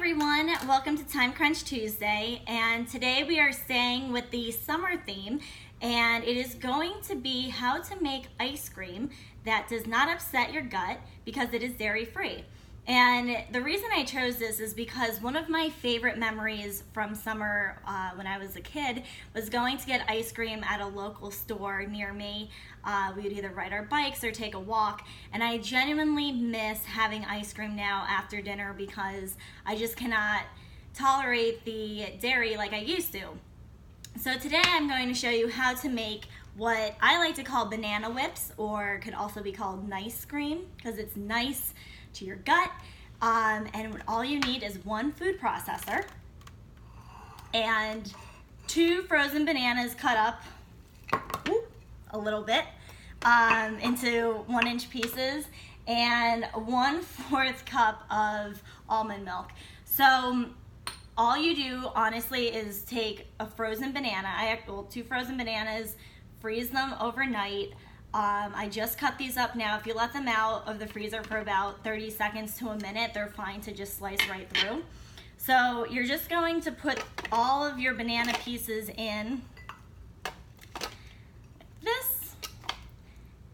everyone, welcome to Time Crunch Tuesday, and today we are staying with the summer theme, and it is going to be how to make ice cream that does not upset your gut because it is dairy free. And the reason I chose this is because one of my favorite memories from summer when I was a kid was going to get ice cream at a local store near me. We would either ride our bikes or take a walk, and I genuinely miss having ice cream now after dinner because I just cannot tolerate the dairy like I used to. So today I'm going to show you how to make what I like to call banana whips, or could also be called nice cream because it's nice to your gut. And all you need is one food processor and 2 frozen bananas cut up a little bit into 1-inch pieces, and 1/4 cup of almond milk. So all you do honestly is take a frozen banana, 2 frozen bananas, freeze them overnight. I just cut these up now. If you let them out of the freezer for about 30 seconds to a minute, they're fine to just slice right through. So you're just going to put all of your banana pieces in this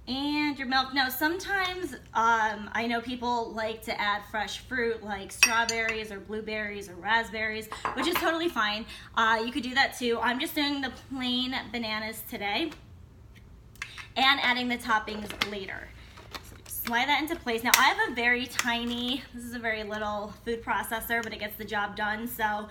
and your milk. Now sometimes I know people like to add fresh fruit like strawberries or blueberries or raspberries, which is totally fine. You could do that too. I'm just doing the plain bananas today and adding the toppings later. So slide that into place. Now I have a very tiny, this is a very little food processor, but it gets the job done. So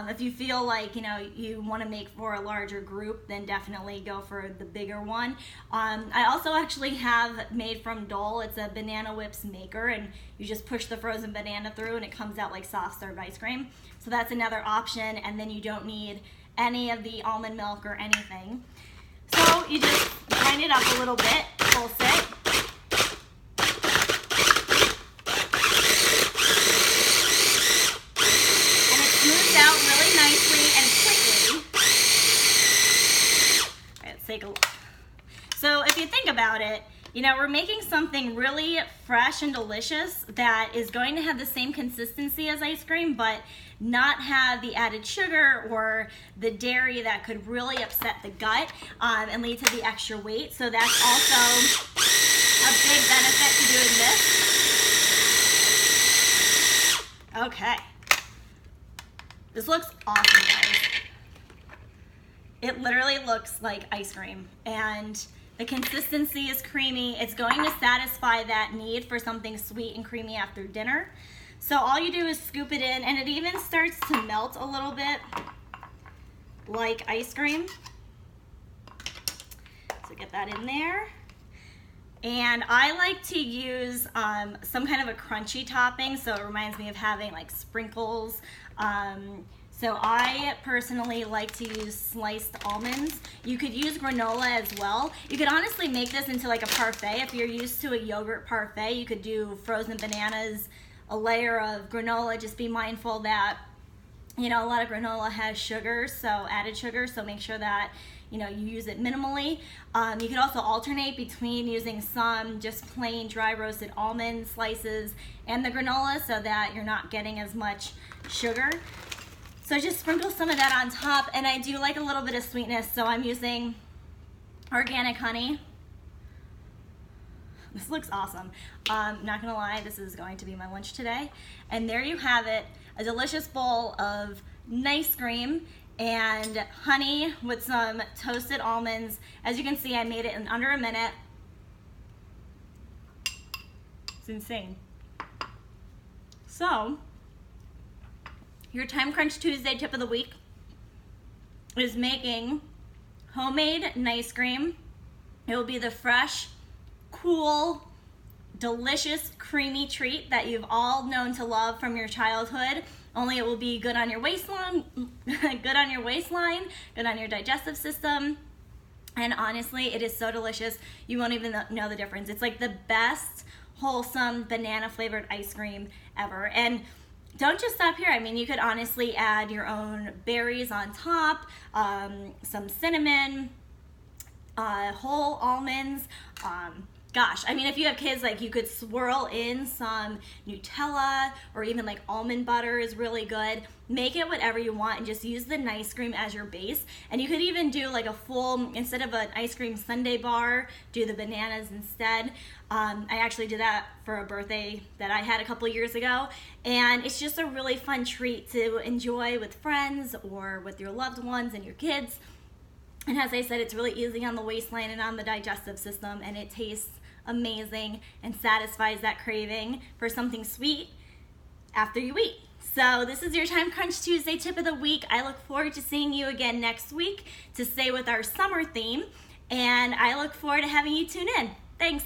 if you feel like you want to make for a larger group, then definitely go for the bigger one. I also actually have made from Dole. It's a banana whips maker, and you just push the frozen banana through and it comes out like soft serve ice cream. So that's another option, and then you don't need any of the almond milk or anything. So you just grind it up a little bit, pulse it. And it smooths out really nicely and quickly. All right, let's take a look. So if you think about it, we're making something really fresh and delicious that is going to have the same consistency as ice cream, but not have the added sugar or the dairy that could really upset the gut and lead to the extra weight. So that's also a big benefit to doing this. Okay. This looks awesome, guys. It literally looks like ice cream, and the consistency is creamy. It's going to satisfy that need for something sweet and creamy after dinner. So all you do is scoop it in, and it even starts to melt a little bit like ice cream. So get that in there. And I like to use some kind of a crunchy topping, so it reminds me of having like sprinkles. So I personally like to use sliced almonds. You could use granola as well. You could honestly make this into like a parfait. If you're used to a yogurt parfait, you could do frozen bananas, a layer of granola. Just be mindful that, a lot of granola has sugar, so added sugar, so make sure that, you use it minimally. You could also alternate between using some just plain dry roasted almond slices and the granola so that you're not getting as much sugar. So just sprinkle some of that on top, and I do like a little bit of sweetness, so I'm using organic honey. This looks awesome. Not gonna lie, this is going to be my lunch today. And there you have it, a delicious bowl of nice cream and honey with some toasted almonds. As you can see, I made it in under a minute. It's insane. So, your Time Crunch Tuesday tip of the week is making homemade nice cream. It will be the fresh, cool, delicious, creamy treat that you've all known to love from your childhood. Only it will be good on your waistline, good on your digestive system. And honestly, it is so delicious, you won't even know the difference. It's like the best wholesome banana flavored ice cream ever. And don't just stop here. I mean, you could honestly add your own berries on top, some cinnamon, whole almonds, gosh, I mean, if you have kids, like you could swirl in some Nutella, or even like almond butter is really good. Make it whatever you want and just use the nice cream as your base. And you could even do like a full, instead of an ice cream sundae bar, do the bananas instead. I actually did that for a birthday that I had a couple years ago. And it's just a really fun treat to enjoy with friends or with your loved ones and your kids. And as I said, it's really easy on the waistline and on the digestive system, and it tastes amazing and satisfies that craving for something sweet after you eat. So this is your Time Crunch Tuesday tip of the week. I look forward to seeing you again next week to stay with our summer theme, and I look forward to having you tune in. Thanks.